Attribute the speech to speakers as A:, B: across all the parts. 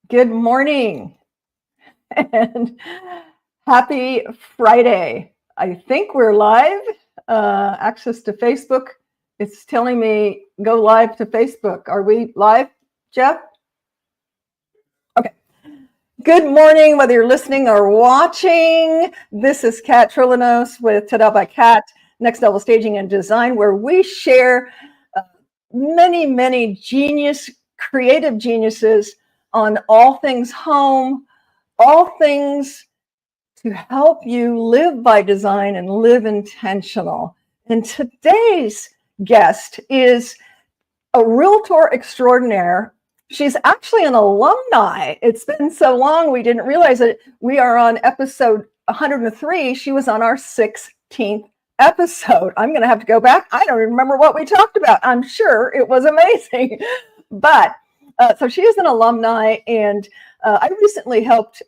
A: Good morning and happy Friday. I think we're live. Access to Facebook. It's telling me go live to Facebook. Are we live, Jeff? Okay. Good morning, whether you're listening or watching. This is Kat Trillanos with Ta-Da by Kat, Next Level Staging and Design, where we share many creative geniuses on all things home, all things to help you live by design and live intentional. And today's guest is a realtor extraordinaire. She's actually an alumni. It's been so long we didn't realize it. We are on episode 103. She was on our 16th episode. I'm going to have to go back. I don't remember what we talked about. I'm sure it was amazing. But so she is an alumni, and I recently helped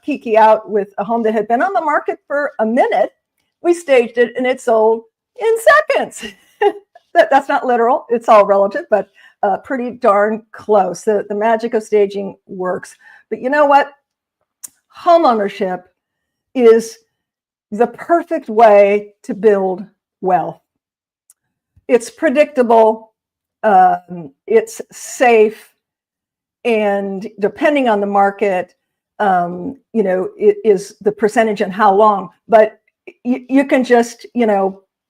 A: Kiki out with a home that had been on the market for a minute. We staged it, and it sold in seconds. That's not literal. It's all relative, but pretty darn close. The magic of staging works. But you know what? Homeownership is the perfect way to build wealth. It's predictable. It's safe. And depending on the market, it is the percentage and how long. But you can just,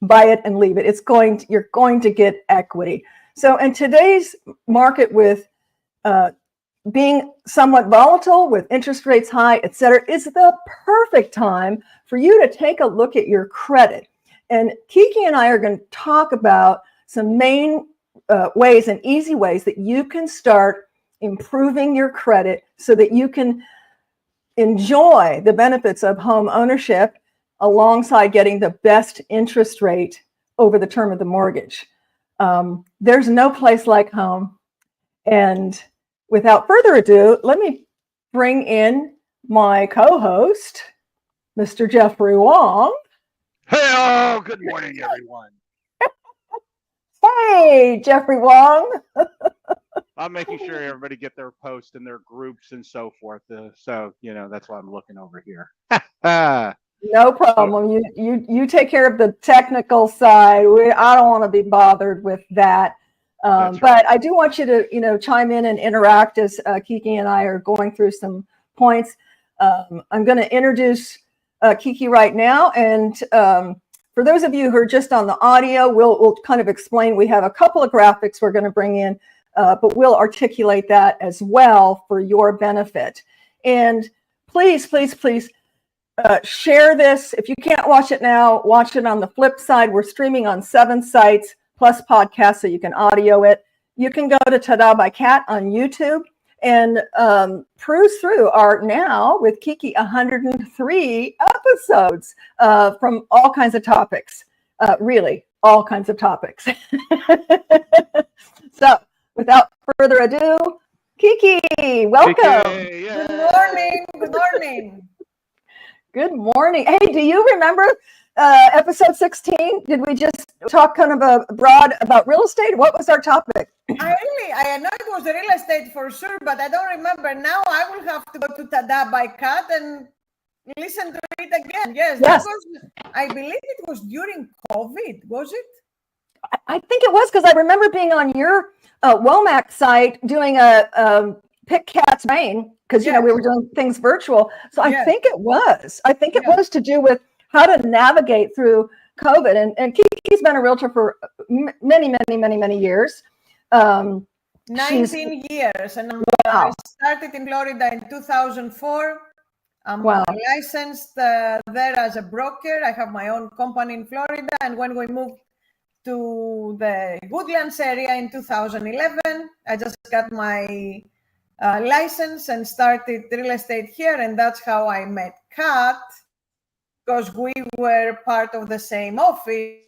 A: buy it and leave it. You're going to get equity. So in today's market, with being somewhat volatile, with interest rates high, et cetera, it's the perfect time for you to take a look at your credit. And Kiki and I are going to talk about some main ways and easy ways that you can start improving your credit so that you can enjoy the benefits of home ownership alongside getting the best interest rate over the term of the mortgage. There's no place like home. And without further ado, let me bring in my co-host, Mr. Jeffrey Wong.
B: Hey, good morning, everyone.
A: Hey, Jeffrey Wong.
B: I'm making sure everybody get their posts in their groups and so forth. So that's why I'm looking over here.
A: No problem. You take care of the technical side. I don't want to be bothered with that. But right. I do want you to, chime in and interact as Kiki and I are going through some points. I'm going to introduce Kiki right now. And for those of you who are just on the audio, we'll kind of explain. We have a couple of graphics we're going to bring in, but we'll articulate that as well for your benefit. And please, share this. If you can't watch it now, watch it on the flip side. We're streaming on 7 sites plus podcasts, so you can audio it. You can go to Ta-Da by Kat on YouTube and peruse through our now with Kiki 103 episodes from all kinds of topics. Really, all kinds of topics. So, without further ado, Kiki, welcome.
B: Kiki, yeah.
C: Good morning. Good morning.
A: Good morning. Hey, do you remember episode 16? Did we just talk kind of broad about real estate? What was our topic?
C: I know it was real estate for sure, but I don't remember. Now I will have to go to Ta-Da by Kat and listen to it again. Yes. I believe it was during COVID, was it?
A: I think it was, because I remember being on your Womack site doing a Pick Cat's Brain, because, we were doing things virtual. So I think it was. I think it was to do with how to navigate through COVID. And Kiki's been a realtor for many years.
C: 19 years. And I started in Florida in 2004. I'm licensed there as a broker. I have my own company in Florida. And when we moved to the Woodlands area in 2011, I just got my license and started real estate here. And that's how I met Kat, because we were part of the same office.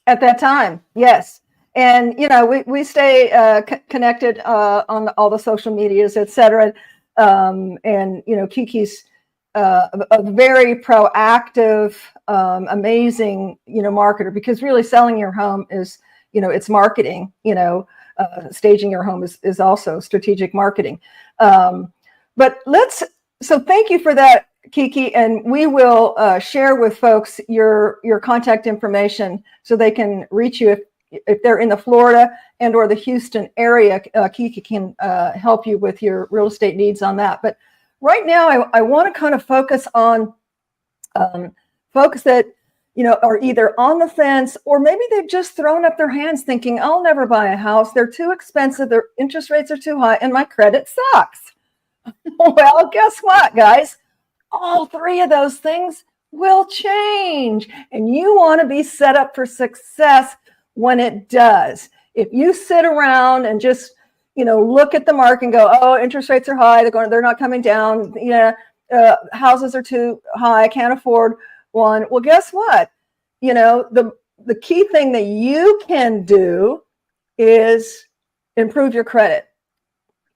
A: At that time, yes. And, we stay connected on all the social medias, et cetera. And, Kiki's a very proactive, amazing, marketer, because really selling your home is, it's marketing, staging your home is also strategic marketing. So thank you for that, Kiki, and we will share with folks your contact information so they can reach you if they're in the Florida and or the Houston area. Kiki can help you with your real estate needs on that. But right now, I want to kind of focus on folks that are either on the fence or maybe they've just thrown up their hands thinking, I'll never buy a house. They're too expensive. Their interest rates are too high and my credit sucks. Well, guess what, guys? All three of those things will change. And you want to be set up for success when it does. If you sit around and just, look at the market and go, oh, interest rates are high. They're not coming down. Houses are too high. I can't afford one. Well, guess what? The key thing that you can do is improve your credit.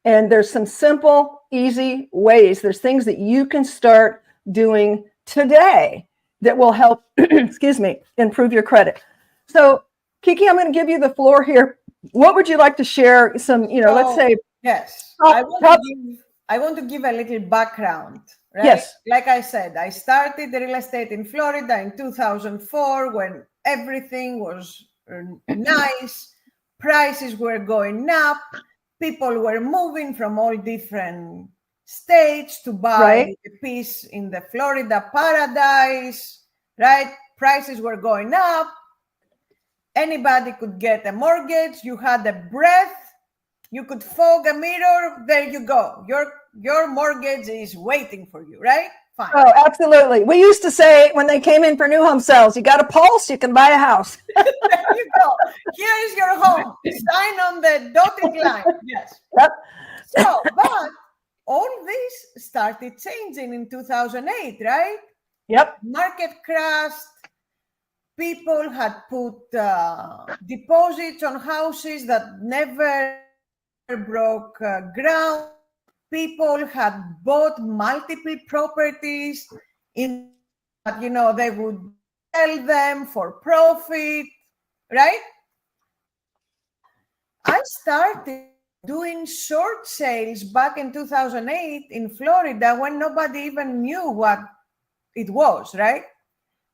A: And there's some simple, easy ways. There's things that you can start doing today that will help, improve your credit. So, Kiki, I'm going to give you the floor here. What would you like to share? Some, let's say.
C: Yes, I want to give a little background, right?
A: Yes.
C: Like I said, I started the real estate in Florida in 2004 when everything was nice. Prices were going up. People were moving from all different states to buy a piece in the Florida paradise, right? Prices were going up. Anybody could get a mortgage. You had a breath. You could fog a mirror. There you go. Your mortgage is waiting for you, right? Fine.
A: Oh, absolutely. We used to say when they came in for new home sales, you got a pulse, you can buy a house.
C: There you go. Here is your home. Sign on the dotted line. Yes.
A: Yep.
C: So, but all this started changing in 2008, right?
A: Yep.
C: Market crashed. People had put deposits on houses that never broke ground. People had bought multiple properties in, they would sell them for profit, right? I started doing short sales back in 2008 in Florida when nobody even knew what it was, right?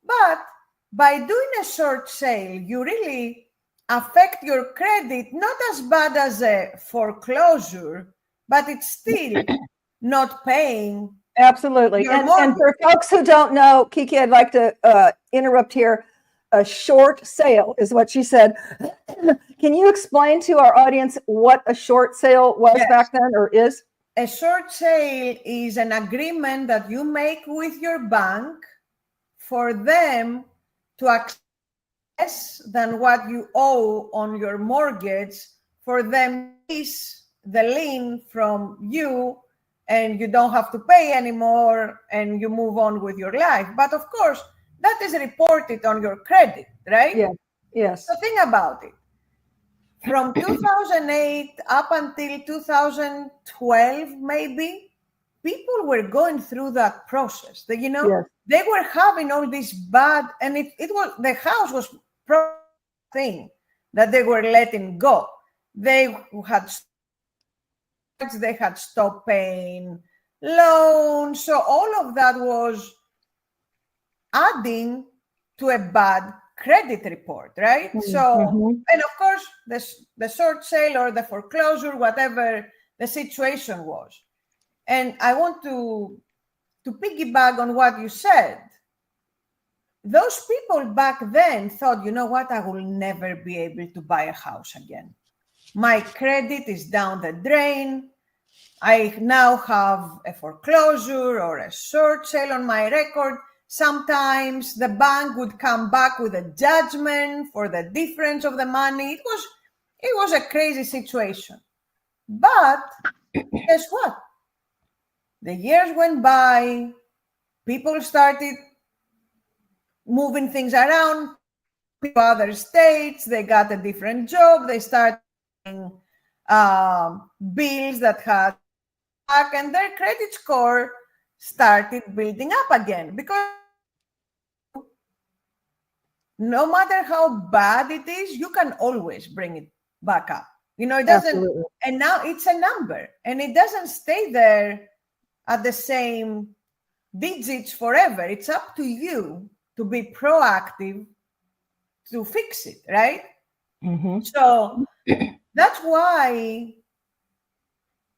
C: But by doing a short sale, you really affect your credit, not as bad as a foreclosure, but it's still not paying.
A: Absolutely. And for folks who don't know, Kiki, I'd like to interrupt here. A short sale is what she said. Can you explain to our audience what a short sale was back then or is?
C: A short sale is an agreement that you make with your bank for them to accept less than what you owe on your mortgage, for them to release the lien from you and you don't have to pay anymore and you move on with your life. But of course, that is reported on your credit, right?
A: Yeah. Yes.
C: So think about it. From 2008 up until 2012, maybe, people were going through that process. They were having all this bad, and it was, the house was a thing that they were letting go. They had stopped paying loans. So all of that was adding to a bad credit report, right?
A: Mm-hmm.
C: So, and of course, the short sale or the foreclosure, whatever the situation was. And I want to piggyback on what you said. Those people back then thought, you know what, I will never be able to buy a house again. My credit is down the drain. I now have a foreclosure or a short sale on my record. Sometimes the bank would come back with a judgment for the difference of the money. It was a crazy situation. But guess what? The years went by, people started moving things around to other states, they got a different job, they started paying bills that had back, and their credit score started building up again. Because no matter how bad it is, you can always bring it back up. You know, it doesn't,
A: Absolutely.
C: and now it's a number and it doesn't stay there at the same digits forever. It's up to you to be proactive to fix it, right?
A: Mm-hmm.
C: So that's why,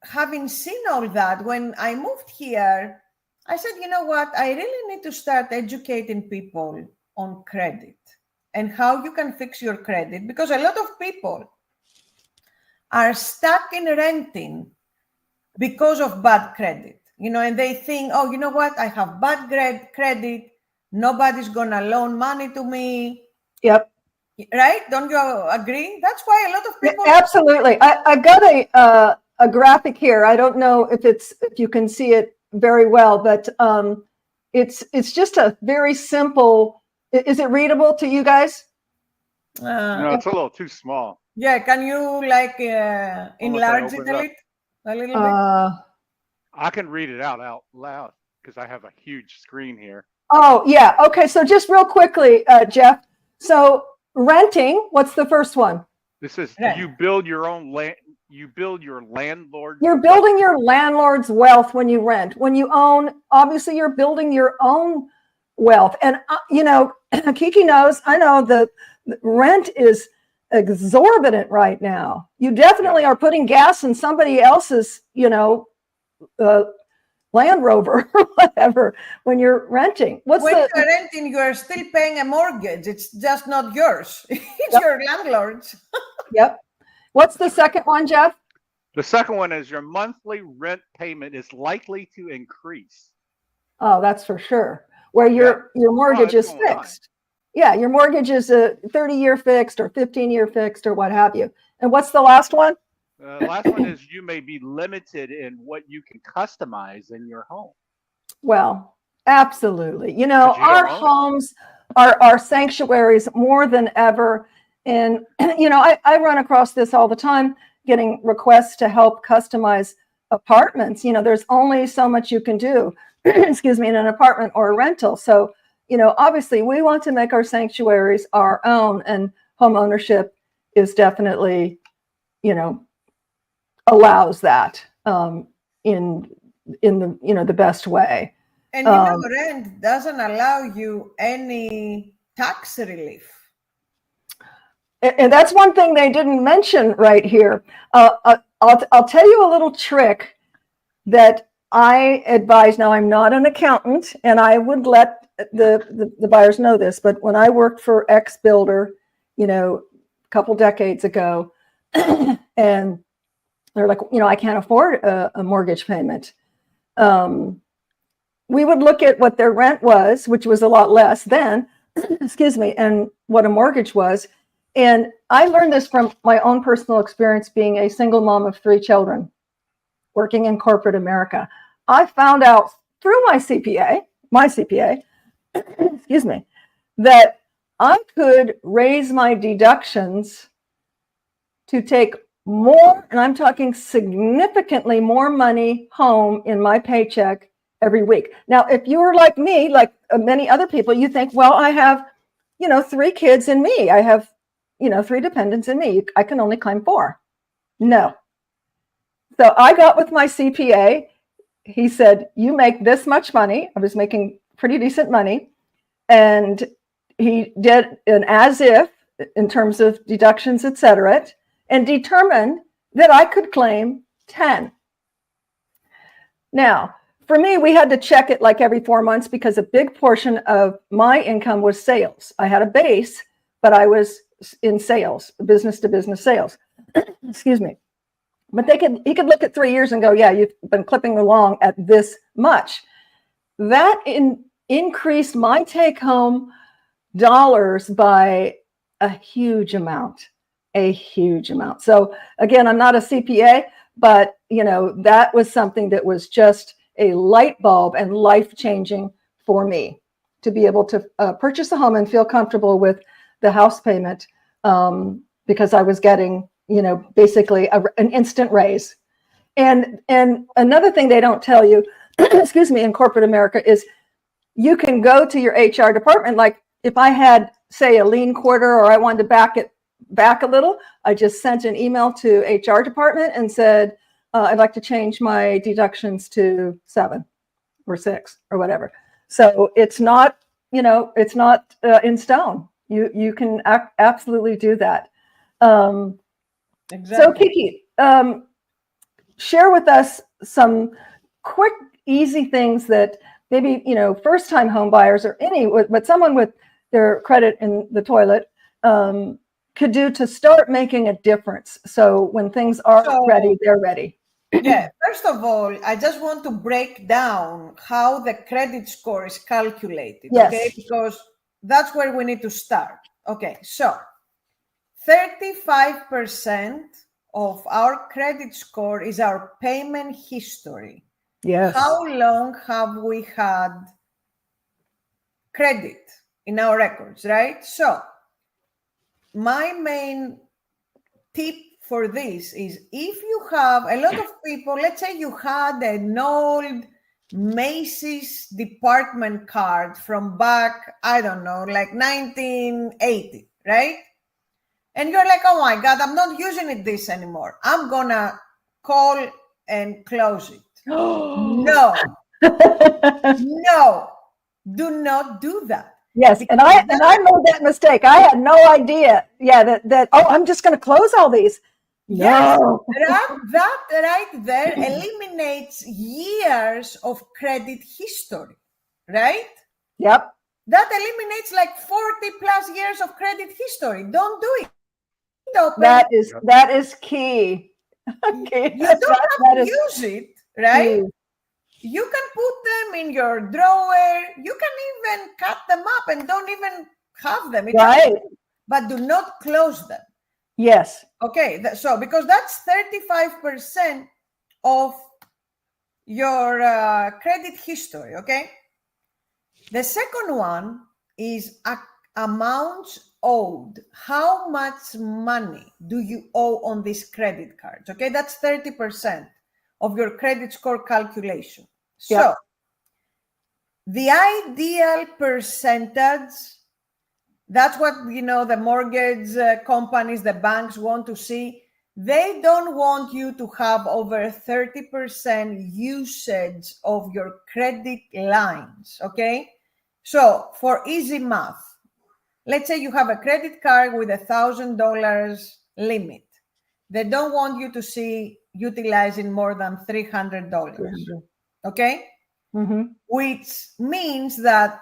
C: having seen all that, when I moved here, I said, you know what? I really need to start educating people on credit and how you can fix your credit, because a lot of people are stuck in renting because of bad credit, you know, and they think, oh, you know what? I have bad credit. Nobody's going to loan money to me.
A: Yep.
C: Right? Don't you agree? That's why a lot of people.
A: Absolutely. I've got a graphic here. I don't know if you can see it very well, but it's just a very simple. Is it readable to you guys?
B: No, it's a little too small.
C: Yeah. Can you like enlarge it a little bit?
B: I can read it out loud because I have a huge screen here.
A: Oh, yeah. Okay. So just real quickly, Jeff. So renting, what's the first one?
B: This is you build your own land. You build your landlord.
A: You're building your landlord's wealth when you rent. When you own, obviously, you're building your own wealth. And, you know, Kiki knows, I know the rent is exorbitant right now. You definitely are putting gas in somebody else's, you know, Land Rover or whatever when you're renting.
C: When you're renting, you are still paying a mortgage. It's just not yours. It's your landlord's.
A: Yep. What's the second one, Jeff?
B: The second one is your monthly rent payment is likely to increase.
A: Oh, that's for sure. Where your mortgage is fixed. Yeah, your mortgage is a 30-year fixed or 15-year fixed or what have you. And what's the last one?
B: The last one is you may be limited in what you can customize in your home.
A: Well, absolutely. You know, our homes are sanctuaries more than ever. And, you know, I run across this all the time, getting requests to help customize apartments. You know, there's only so much you can do, excuse me, in an apartment or a rental. So, you know, obviously we want to make our sanctuaries our own, and home ownership is definitely, you know, allows that in the, you know, the best way.
C: And you know, rent doesn't allow you any tax relief.
A: And that's one thing they didn't mention right here. I'll tell you a little trick that I advise. Now, I'm not an accountant, and I would let the buyers know this, but when I worked for X Builder, you know, a couple decades ago, and they're like, you know, I can't afford a mortgage payment. We would look at what their rent was, which was a lot less then, excuse me, and what a mortgage was. And I learned this from my own personal experience being a single mom of 3 children, working in corporate America. I found out through my CPA, excuse me, that I could raise my deductions to take more, and I'm talking significantly more money home in my paycheck every week. Now, if you were like me, like many other people, you think, well, I have, you know, 3 kids in me. I have, you know, 3 dependents in me. I can only claim 4. No. So I got with my CPA. He said, you make this much money. I was making pretty decent money. And he did an as if in terms of deductions, et cetera, and determined that I could claim 10. Now, for me, we had to check it like every 4 months because a big portion of my income was sales. I had a base, but I was in sales, business to business sales. Excuse me. But he could look at 3 years and go, yeah, you've been clipping along at this much. That increased my take home dollars by a huge amount. So again, I'm not a CPA, but you know, that was something that was just a light bulb and life-changing for me to be able to purchase a home and feel comfortable with the house payment because I was getting, you know, basically an instant raise. And another thing they don't tell you, excuse me, in corporate America is you can go to your HR department. Like if I had, say, a lean quarter or I wanted to back it back a little. I just sent an email to HR department and said, I'd like to change my deductions to 7 or 6 or whatever. So it's not, it's not in stone. You can absolutely do that.
C: Exactly.
A: So Kiki, share with us some quick, easy things that maybe, first-time home buyers or but someone with their credit in the toilet could do to start making a difference. So when things are ready, they're ready.
C: Yeah, first of all, I just want to break down how the credit score is calculated,
A: Yes.
C: okay? Because that's where we need to start. Okay, so 35% of our credit score is our payment history.
A: Yes.
C: How long have we had credit in our records, right? So my main tip for this is, if you have a lot of people, let's say you had an old Macy's department card from back, I don't know, like 1980, right? And you're like, oh my God, I'm not using this anymore. I'm gonna call and close it. No, no, do not do that.
A: Yes, and I made that mistake. I had no idea. Yeah, that I'm just going to close all these.
C: Yes,
A: No.
C: that right there eliminates years of credit history, right?
A: Yep.
C: That eliminates like 40 plus years of credit history. Don't do it.
A: That is key. Okay.
C: You don't have to use it, right?
A: Key.
C: You can put them in your drawer. You can even cut them up and don't even have them.
A: Right.
C: But do not close them.
A: Yes.
C: Okay. So because that's 35% of your credit history. Okay. The second one is amounts owed. How much money do you owe on these credit cards? Okay. That's 30% of your credit score calculation.
A: Yep.
C: So the ideal percentage, that's what, the mortgage companies, the banks want to see. They don't want you to have over 30% usage of your credit lines, okay? So for easy math, let's say you have a credit card with $1,000 limit. They don't want you to see utilizing more than $300, okay?
A: Mm-hmm.
C: Which means that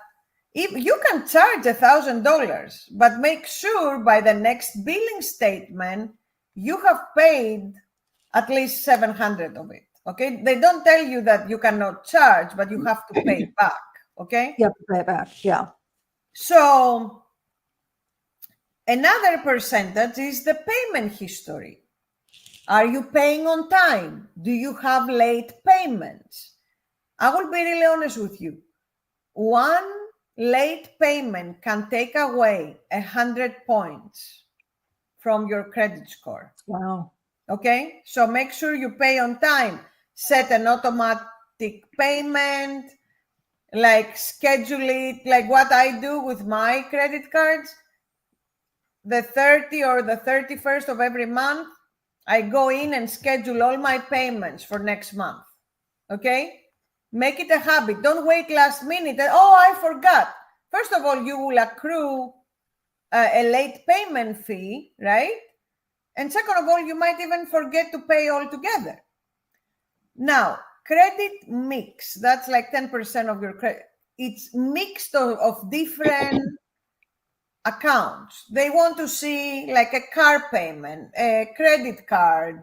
C: if you can charge $1,000, but make sure by the next billing statement, you have paid at least 700 of it. Okay. They don't tell you that you cannot charge, but you have to pay back. Okay.
A: You have to pay it back. Yeah.
C: So another percentage is the payment history. Are you paying on time? Do you have late payments? I will be really honest with you. One late payment can take away 100 points from your credit score.
A: Wow.
C: Okay, so make sure you pay on time. Set an automatic payment, like schedule it, like what I do with my credit cards. The 30th or the 31st of every month, I go in and schedule all my payments for next month. Okay? Make it a habit. Don't wait last minute. Oh, I forgot. First of all, you will accrue a late payment fee, right? And second of all, you might even forget to pay altogether. Now, credit mix, that's like 10% of your credit. It's mixed of different accounts. They want to see like a car payment, a credit card,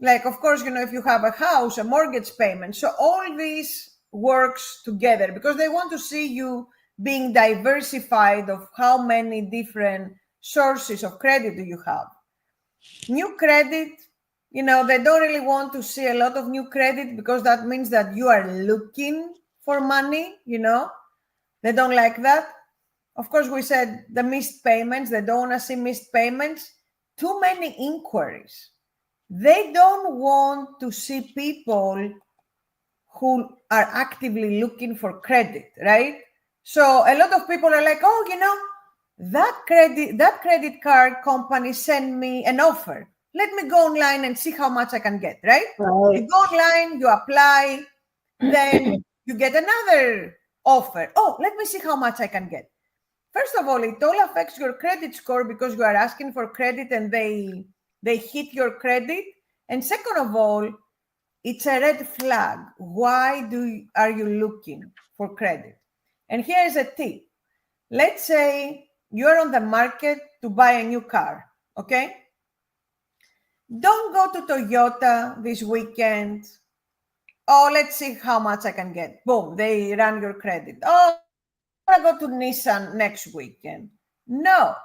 C: like, of course, if you have a house, a mortgage payment. So all this works together because they want to see you being diversified of how many different sources of credit do you have. New credit, they don't really want to see a lot of new credit because that means that you are looking for money, They don't like that. Of course, we said the missed payments, they don't want to see missed payments. Too many inquiries. They don't want to see people who are actively looking for credit, right? So a lot of people are like, oh, that credit card company sent me an offer. Let me go online and see how much I can get, right?
A: Right.
C: You go online, you apply, then you get another offer. Oh, let me see how much I can get. First of all, it all affects your credit score because you are asking for credit and they hit your credit. And second of all, it's a red flag. Why are you looking for credit? And here's a tip. Let's say you're on the market to buy a new car, okay? Don't go to Toyota this weekend. Oh, let's see how much I can get. Boom, they run your credit. Oh, I want to go to Nissan next weekend. No.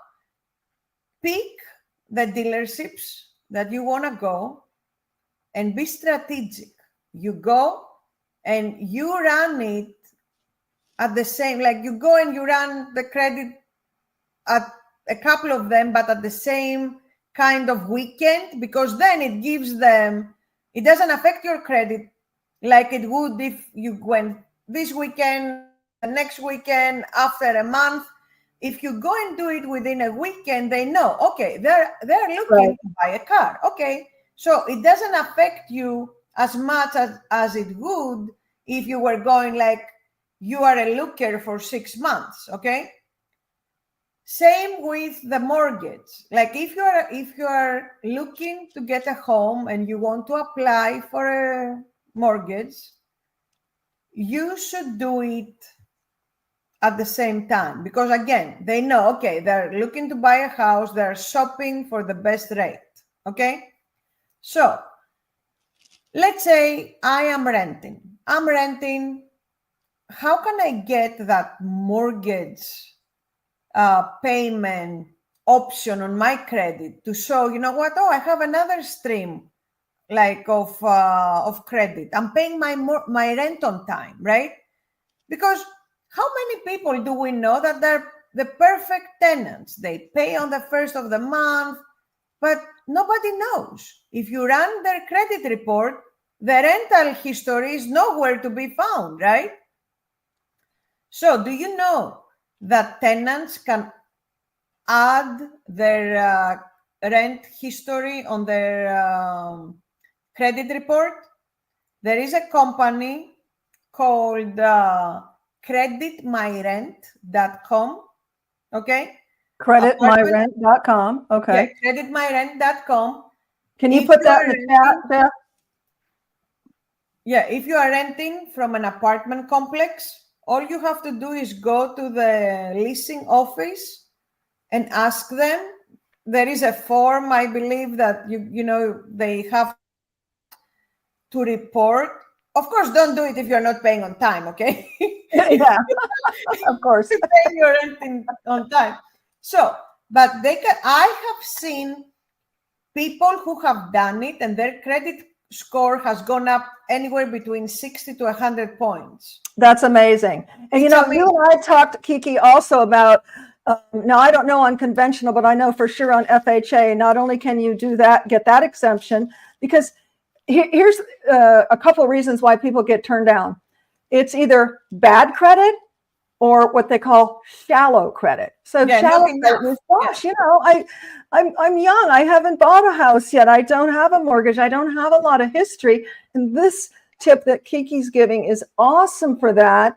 C: Pick the dealerships that you want to go and be strategic. You go and you run it at the same, like you go and you run the credit at a couple of them, but at the same kind of weekend, because then it gives them, it doesn't affect your credit like it would if you went this weekend, the next weekend, after a month. If you go and do it within a weekend, they know, okay, they're looking to buy a car. Okay, so it doesn't affect you as much as it would if you were going like you are a looker for 6 months. Okay. Same with the mortgage. Like if you are looking to get a home and you want to apply for a mortgage, you should do it at the same time, because again, they know, okay, they're looking to buy a house, they're shopping for the best rate. Okay. So let's say I am renting. I'm renting. How can I get that mortgage payment option on my credit to show, you know what? Oh, I have another stream like of credit. I'm paying my rent on time, right? Because how many people do we know that they're the perfect tenants? They pay on the first of the month, but nobody knows. If you run their credit report, the rental history is nowhere to be found, right? So do you know that tenants can add their rent history on their credit report? There is a company called creditmyrent.com. Okay.
A: Creditmyrent.com. Okay.
C: Yeah, creditmyrent.com.
A: Can you put that in the chat, Beth?
C: Yeah, if you are renting from an apartment complex, all you have to do is go to the leasing office and ask them. There is a form, I believe, that you know they have to report. Of course, don't do it if you're not paying on time, okay?
A: Yeah, of course.
C: Paying your rent on time. So, but I have seen people who have done it and their credit score has gone up anywhere between 60 to 100 points.
A: That's amazing. And you know, you and I talked, Kiki, also about, now I don't know on conventional, but I know for sure on FHA, not only can you do that, get that exemption, because here's a couple of reasons why people get turned down. It's either bad credit or what they call shallow credit. So shallow credit means, gosh, you know, I'm young. I haven't bought a house yet. I don't have a mortgage. I don't have a lot of history. And this tip that Kiki's giving is awesome for that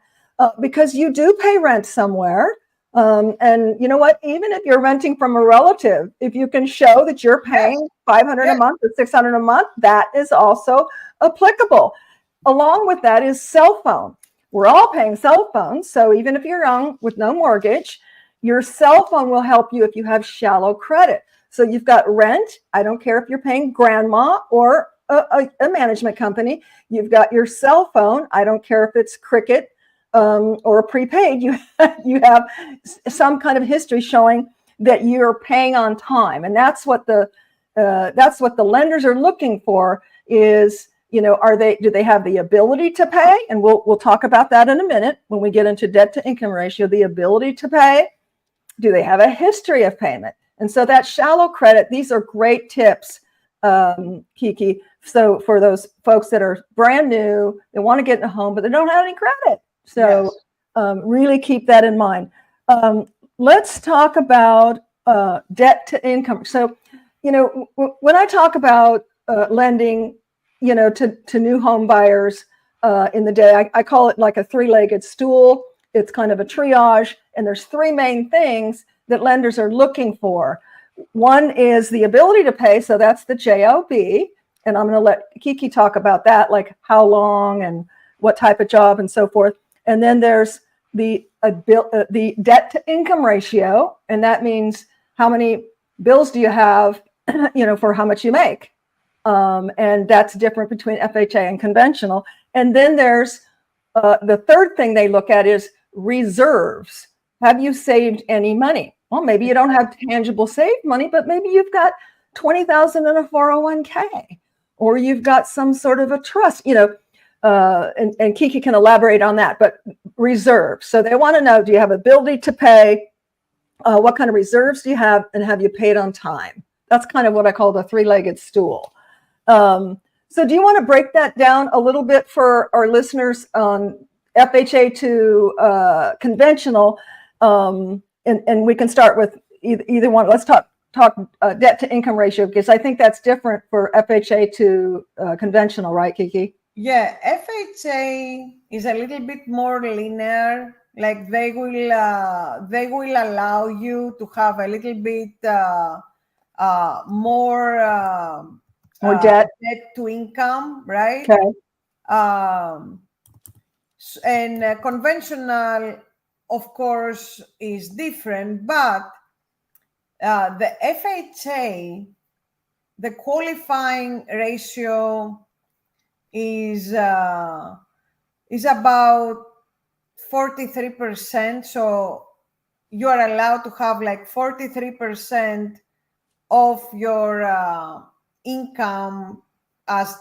A: because you do pay rent somewhere. And you know what? Even if you're renting from a relative, if you can show that you're paying $500 a month or $600 a month, that is also applicable. Along with that is cell phone. We're all paying cell phones. So even if you're young with no mortgage, your cell phone will help you if you have shallow credit. So you've got rent. I don't care if you're paying grandma or a management company. You've got your cell phone. I don't care if it's Cricket or prepaid. You have some kind of history showing that you're paying on time, and that's what the lenders are looking for. Is, you know, do they have the ability to pay? And we'll talk about that in a minute when we get into debt to income ratio. The ability to pay. Do they have a history of payment? And so that shallow credit. These are great tips, Kiki. So for those folks that are brand new, they want to get in a home, but they don't have any credit. So really keep that in mind. let's talk about debt to income. So, when I talk about lending, to new home buyers in the day, I call it like a three-legged stool. It's kind of a triage, and there's three main things that lenders are looking for. One is the ability to pay, so that's the JOB, and I'm going to let Kiki talk about that, like how long and what type of job and so forth. And then there's the debt to income ratio, and that means how many bills do you have, for how much you make, and that's different between FHA and conventional. And then there's the third thing they look at is reserves. Have you saved any money? Well, maybe you don't have tangible saved money, but maybe you've got 20,000 in a 401k, or you've got some sort of a trust, and Kiki can elaborate on that, but reserves. So they want to know, do you have ability to pay? What kind of reserves do you have, and have you paid on time? That's kind of what I call the three-legged stool. So do you want to break that down a little bit for our listeners on FHA to conventional? And we can start with either one. Let's talk debt to income ratio, because I think that's different for FHA to conventional, right, Kiki?
C: Yeah, FHA is a little bit more linear. Like they will allow you to have a little bit more
A: debt
C: to income, right?
A: Okay.
C: And conventional, of course, is different, but the FHA, the qualifying ratio is about 43%. So you are allowed to have like 43% of your income as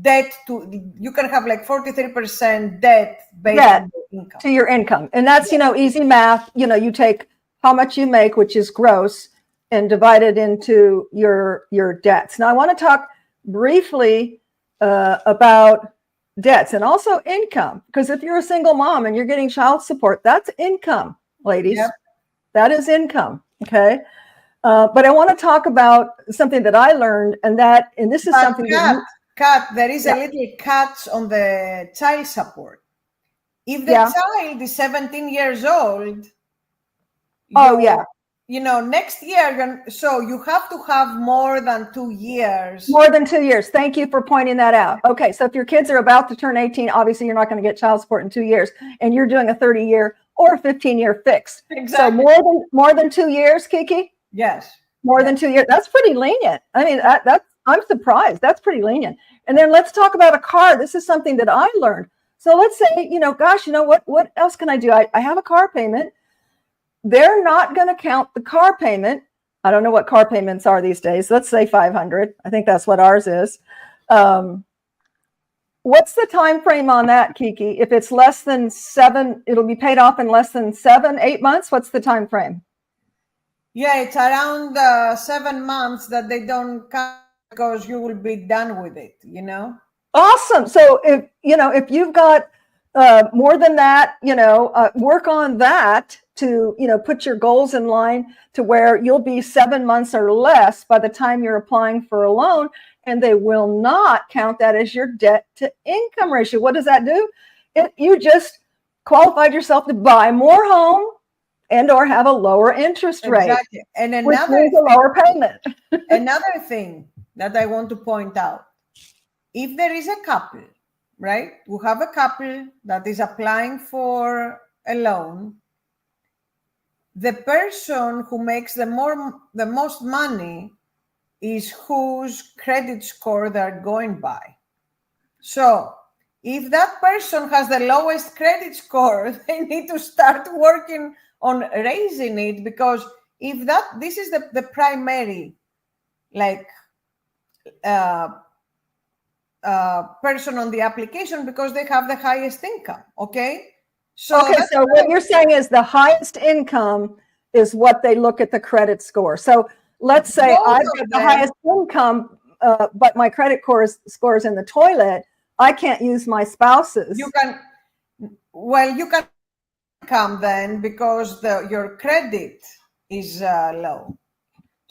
C: debt you can have like 43% debt based on your income.
A: To your income. And that's, easy math. You take how much you make, which is gross, and divide it into your debts. Now, I want to talk briefly about debts and also income, because if you're a single mom and you're getting child support, that's income, ladies.
C: Yep.
A: That is income. Okay. But I want to talk about something that I learned, and this is something
C: there is a little catch on the child support. If the child is 17 years old, next year, so you have to have more than 2 years.
A: More than 2 years. Thank you for pointing that out. Okay, so if your kids are about to turn 18, obviously you're not going to get child support in 2 years, and you're doing a 30-year or 15-year fix.
C: Exactly.
A: So more than 2 years, Kiki?
C: Yes.
A: More than 2 years. That's pretty lenient. I mean, I'm surprised. That's pretty lenient. And then let's talk about a car. This is something that I learned. So let's say, what else can I do? I have a car payment. They're not going to count the car payment. I don't know what car payments are these days. Let's say $500. I think that's what ours is. What's the time frame on that, Kiki? If it's less than 7, it'll be paid off in less than 7-8 months. What's the time frame?
C: Yeah, it's around 7 months that they don't count, because you will be done with it,
A: Awesome. So if you've got more than that, work on that to, put your goals in line to where you'll be 7 months or less by the time you're applying for a loan, and they will not count that as your debt to income ratio. What does that do? You just qualified yourself to buy more home and or have a lower interest rate.
C: Exactly. And
A: a lower payment.
C: Another thing that I want to point out, if there is a couple, right? We have a couple that is applying for a loan. The person who makes the most money is whose credit score they're going by. So if that person has the lowest credit score, they need to start working on raising it, because if this is the primary person on the application, because they have the highest income. So
A: what you're saying is the highest income is what they look at the credit score. So let's say I've got the highest income, but my credit score is in the toilet. I can't use my spouse's.
C: You can income then because your credit is low.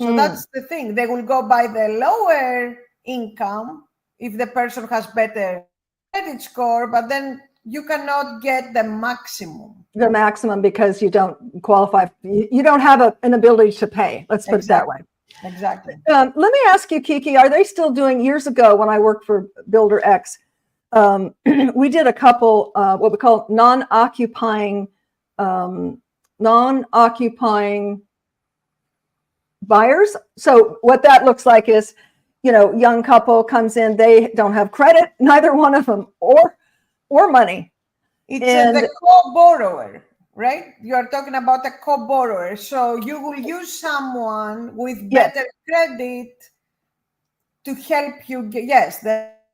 C: So that's the thing. They will go by the lower income if the person has better credit score, but then you cannot get the maximum.
A: The maximum because you don't qualify. You don't have an ability to pay. Let's put it that way.
C: Exactly.
A: Let me ask you, Kiki, are they still doing, years ago when I worked for Builder X, we did a couple, what we call non-occupying buyers. So what that looks like is, young couple comes in, they don't have credit, neither one of them, or money.
C: It's the co-borrower, right? You are talking about a co-borrower. So you will use someone with better credit to help you get,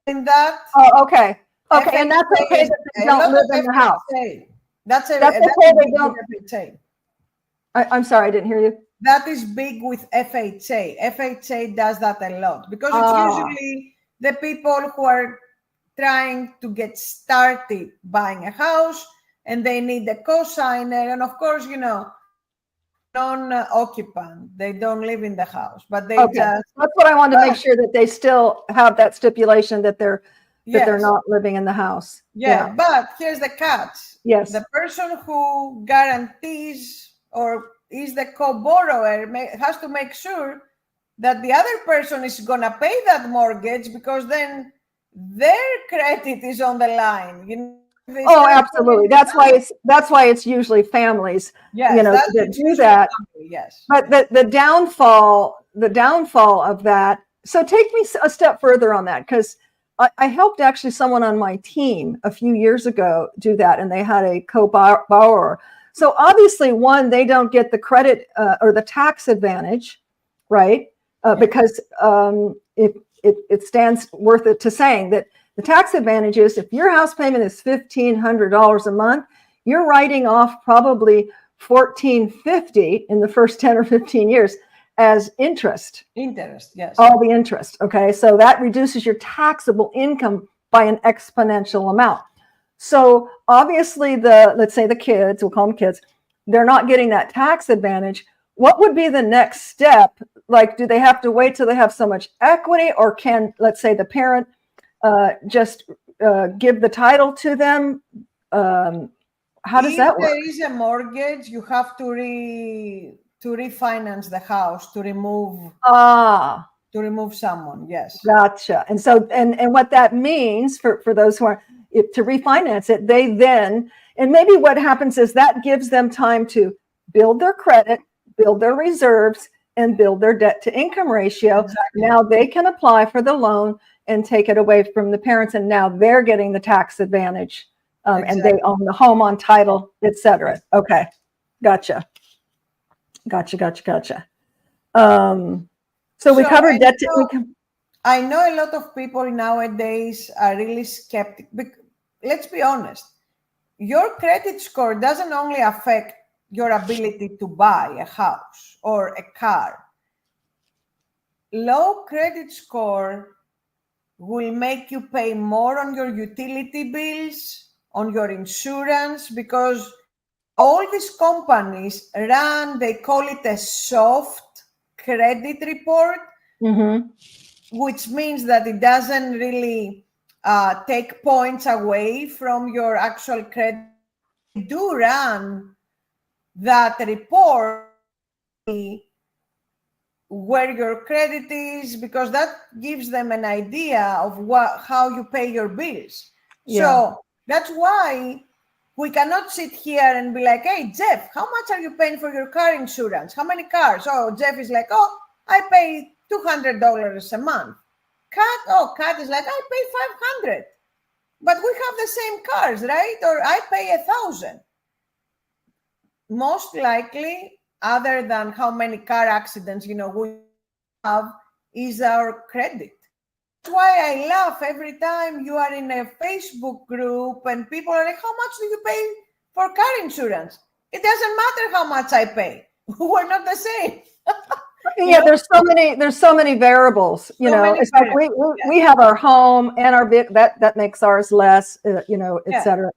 C: in that.
A: Oh, okay. Okay, and that's okay that they don't live in the house.
C: That's okay,
A: they don't. I'm sorry, I didn't hear you.
C: That is big with FHA. FHA does that a lot because it's usually the people who are trying to get started buying a house and they need a co-signer. And of course, non-occupant, they don't live in the house, but they just.
A: That's what I wanted to make sure, that they still have that stipulation that they're not living in the house.
C: Yeah, but here's the catch.
A: Yes.
C: The person who guarantees or is the co-borrower has to make sure that the other person is going to pay that mortgage, because then their credit is on the line.
A: Oh, absolutely. That's why it's usually families, that do that.
C: Family, yes.
A: But the downfall of that. So take me a step further on that, because I helped actually someone on my team a few years ago do that, and they had a co-borrower. So obviously, one, they don't get the credit or the tax advantage, right? Because it stands worth it to saying that the tax advantage is, if your house payment is $1,500 a month, you're writing off probably $1,450 in the first 10 or 15 years as interest.
C: Interest, yes.
A: All the interest. Okay, so that reduces your taxable income by an exponential amount. So obviously, let's say the kids, we'll call them kids, they're not getting that tax advantage. What would be the next step? Like, do they have to wait till they have so much equity, or can, let's say, the parent just give the title to them? How does that work?
C: If there is a mortgage, you have to refinance the house to remove someone. Yes.
A: Gotcha. And so, and what that means for those who are, to refinance it, they then, and maybe what happens is that gives them time to build their credit, build their reserves, and build their debt to income ratio.
C: Exactly.
A: Now they can apply for the loan and take it away from the parents, and now they're getting the tax advantage, and they own the home on title, etc. Okay, gotcha. So we covered debt to income.
C: I know a lot of people nowadays are really skeptic. Let's be honest. Your credit score doesn't only affect your ability to buy a house or a car. Low credit score will make you pay more on your utility bills, on your insurance, because all these companies they call it a soft credit report, which means that it doesn't really take points away from your actual credit. They do run that report where your credit is, because that gives them an idea of how you pay your bills. So that's why we cannot sit here and be like, hey, Jeff, how much are you paying for your car insurance? How many cars? Oh, Jeff is like, oh, I pay $200 a month. Kat is like, I pay $500. But we have the same cars, right? Or I pay $1,000. Most likely, other than how many car accidents, we have, is our credit. That's why I laugh every time you are in a Facebook group and people are like, how much do you pay for car insurance? It doesn't matter how much I pay. We're not the same.
A: Yeah, there's so many variables, it's like we have our home and our that makes ours less, et cetera.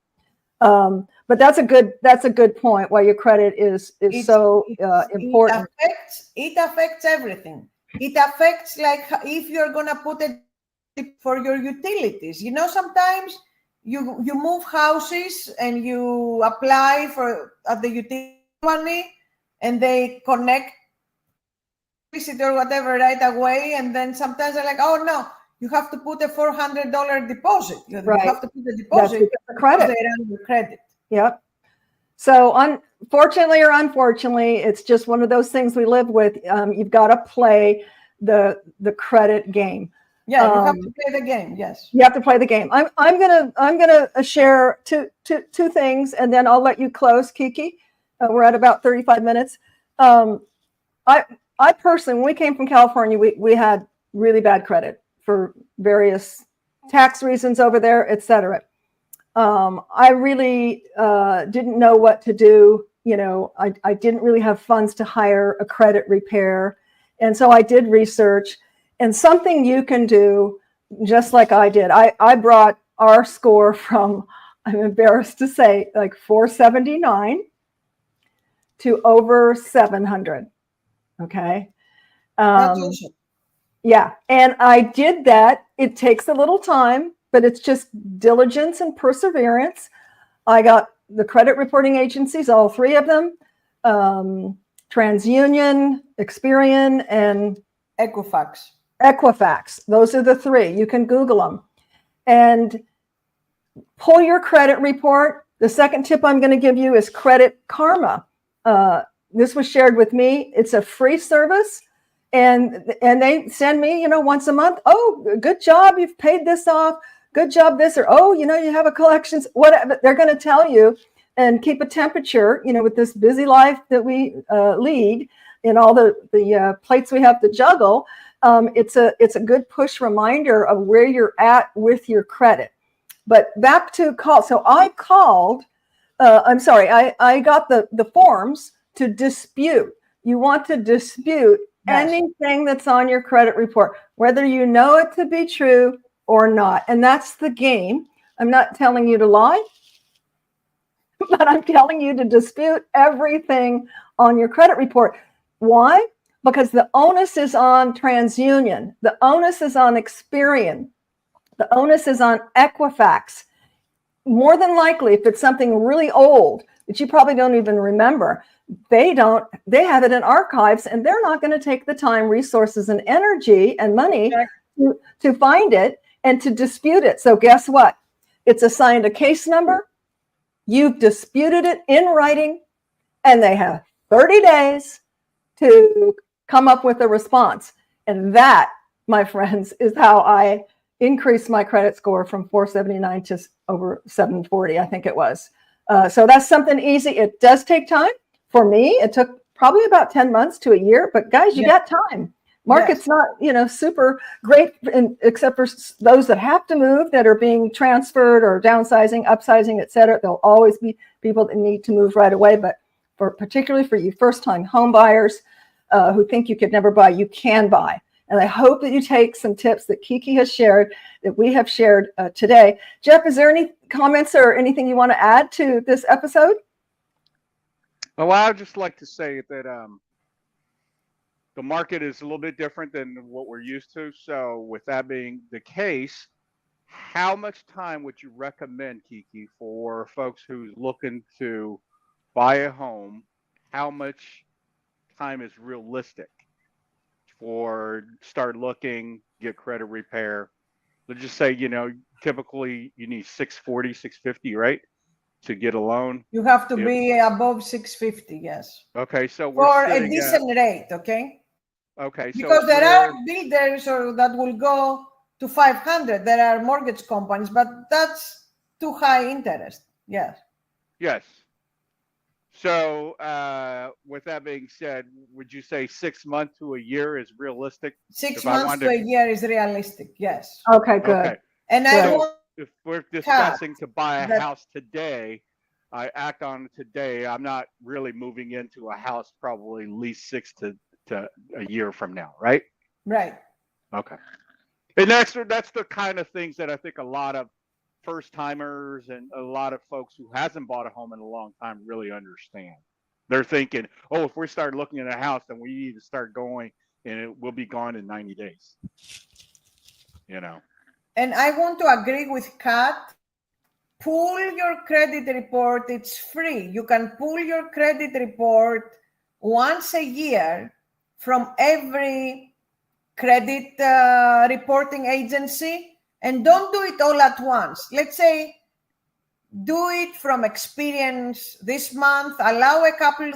A: But that's a good point. Why your credit is so important.
C: It affects everything. It affects, like, if you're gonna put it for your utilities. You know, sometimes you move houses and you apply for at the utility company, and they connect electricity or whatever right away, and then sometimes they're like, oh no, you have to put a $400 deposit. You have to put the deposit
A: because credit.
C: they run your credit.
A: Yep. So unfortunately or unfortunately, it's just one of those things we live with. You've got to play the credit game.
C: Yeah, you have to play the game. Yes,
A: you have to play the game. I'm gonna share two things, and then I'll let you close, Kiki. We're at about 35 minutes. I personally, when we came from California, we had really bad credit for various tax reasons over there, etc. I really didn't know what to do. You know, I didn't really have funds to hire a credit repair. And so I did research, and something you can do, just like I did. I brought our score from, I'm embarrassed to say, like 479 to over 700. Okay.
C: that's awesome.
A: Yeah. And I did that. It takes a little time, but it's just diligence and perseverance. I got the credit reporting agencies, all three of them, TransUnion, Experian, and Equifax. Those are the three. You can Google them. And pull your credit report. The second tip I'm going to give you is Credit Karma. This was shared with me. It's a free service. And they send me, you know, once a month. Oh, good job. You've paid this off. Good job this, or, oh, you know, you have a collections, whatever. They're going to tell you and keep a temperature, you know, with this busy life that we lead and all the plates we have to juggle. It's a good push reminder of where you're at with your credit. But back to call. So I called, I got the forms to dispute. You want to dispute anything that's on your credit report, whether you know it to be true or not. And that's the game. I'm not telling you to lie, but I'm telling you to dispute everything on your credit report. Why? Because the onus is on TransUnion. The onus is on Experian. The onus is on Equifax. More than likely, if it's something really old that you probably don't even remember, they have it in archives, and they're not going to take the time, resources, and energy and money to find it and to dispute it. So guess what? It's assigned a case number. You've disputed it in writing, and they have 30 days to come up with a response. And that, my friends, is how I increased my credit score from 479 to over 740, I think it was. So that's something easy. It does take time. For me, it took probably about 10 months to a year, but guys, you got time. Market's not, you know, super great, except for those that have to move, that are being transferred or downsizing, upsizing, et cetera. There'll always be people that need to move right away. But particularly for you first-time home buyers who think you could never buy, you can buy. And I hope that you take some tips that Kiki has shared, that we have shared today. Jeff, is there any comments or anything you want to add to this episode?
B: Well, I would just like to say that the market is a little bit different than what we're used to. So with that being the case, how much time would you recommend, Kiki, for folks who's looking to buy a home? How much time is realistic for start looking, get credit repair? Let's just say, you know, typically you need 640, 650, right? To get a loan.
C: You have to be above 650, yes.
B: Okay, so we're
C: for a decent rate, okay?
B: Okay, so
C: because there are builders that will go to 500. There are mortgage companies, but that's too high interest. Yes.
B: Yes. So with that being said, would you say 6 months to a year is realistic?
C: 6 months to a year is realistic, yes.
A: Okay, good. Okay.
C: And
B: so if we're discussing to buy a house today, I act on it today, I'm not really moving into a house probably at least 6 to a year from now, right?
C: Right.
B: Okay. And that's the kind of things that I think a lot of first timers and a lot of folks who hasn't bought a home in a long time really understand. They're thinking, oh, if we start looking at a house, then we need to start going, and it will be gone in 90 days. You know.
C: And I want to agree with Kat. Pull your credit report. It's free. You can pull your credit report once a year from every credit reporting agency, and don't do it all at once. Let's say do it from experience this month, allow a couple,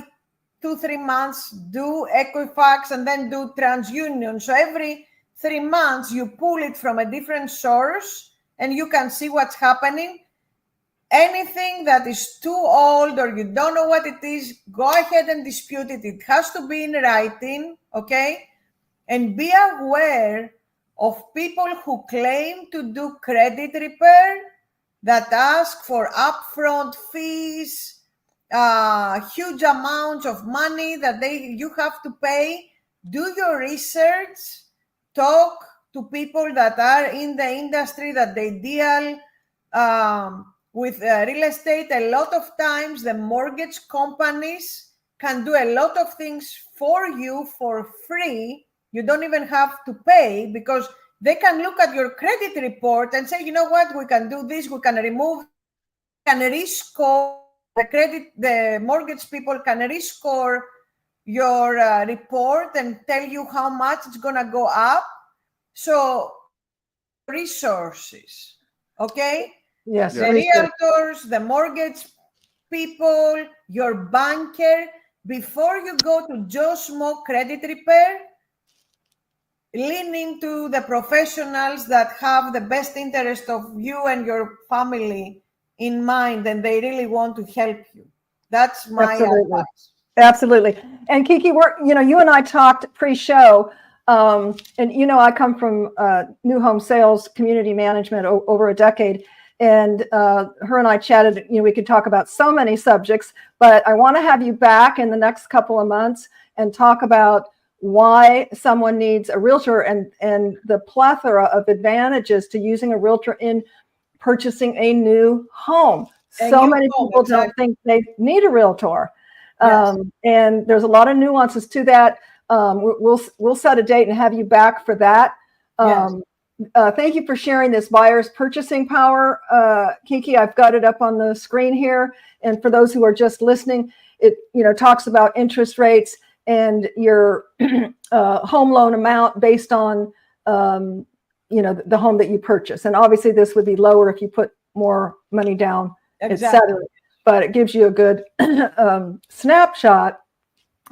C: 2-3 months, do Equifax, and then do TransUnion. So every 3 months you pull it from a different source and you can see what's happening. Anything that is too old or you don't know what it is, go ahead and dispute it. It has to be in writing, okay? And be aware of people who claim to do credit repair that ask for upfront fees, huge amounts of money that you have to pay. Do your research. Talk to people that are in the industry, that they deal with real estate. A lot of times the mortgage companies can do a lot of things for you for free. You don't even have to pay, because they can look at your credit report and say, you know what, we can do this, we can remove, can rescore the mortgage people can rescore your report and tell you how much it's gonna go up. So resources, okay?
A: Yes.
C: The realtors, the mortgage people, your banker, before you go to Joe Schmo credit repair, lean into the professionals that have the best interest of you and your family in mind, and they really want to help you. That's my advice.
A: Absolutely. And Kiki, you and I talked pre-show, and I come from new home sales, community management over a decade. And her and I chatted, we could talk about so many subjects, but I want to have you back in the next couple of months and talk about why someone needs a realtor and the plethora of advantages to using a realtor in purchasing a new home. So many people don't think they need a realtor.
C: Yes.
A: And there's a lot of nuances to that. We'll set a date and have you back for that.
C: Yes.
A: Thank you for sharing this buyer's purchasing power, Kiki. I've got it up on the screen here. And for those who are just listening, it talks about interest rates and your home loan amount based on the home that you purchase. And obviously this would be lower if you put more money down,
C: Exactly.
A: etc. But it gives you a good snapshot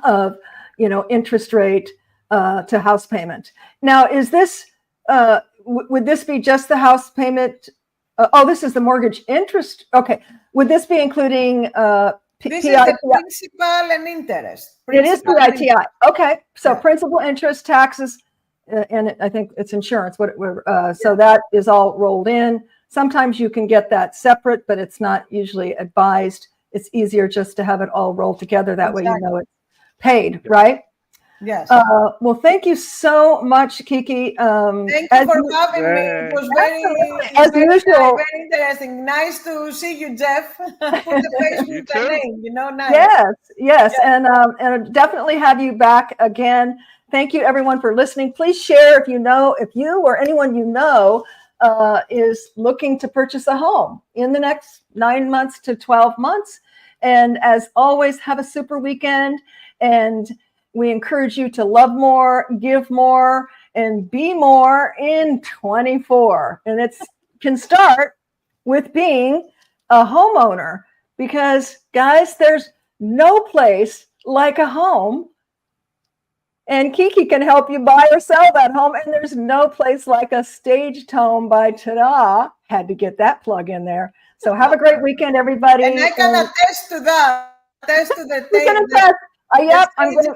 A: of interest rate to house payment. Now, is this would this be just the house payment? This is the mortgage interest. Okay. Would this be including
C: this is the principal and interest.
A: It is PITI. Okay. So principal, interest, taxes, and I think it's insurance. So that is all rolled in. Sometimes you can get that separate, but it's not usually advised. It's easier just to have it all rolled together. That way you know it's paid, right?
C: Yes.
A: Well, thank you so much, Kiki.
C: Thank you for having me. It was very interesting. Nice to see you, Jeff. Put the face with the name, nice.
A: Yes. And definitely have you back again. Thank you, everyone, for listening. Please share if you or anyone is looking to purchase a home in the next 9 months to 12 months. And as always, have a super weekend. And we encourage you to love more, give more, and be more in 24. And it can start with being a homeowner, because, guys, there's no place like a home. And Kiki can help you buy or sell that home. And there's no place like a staged home by Tada. Had to get that plug in there. So have a great weekend, everybody.
C: And I can attest to that. Attest to the thing.
A: Yep, I'm going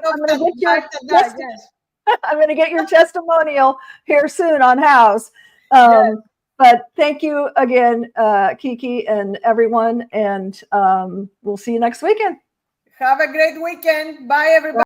A: to get your testimonial here soon on house. But thank you again, Kiki and everyone. And we'll see you next weekend.
C: Have a great weekend. Bye, everybody.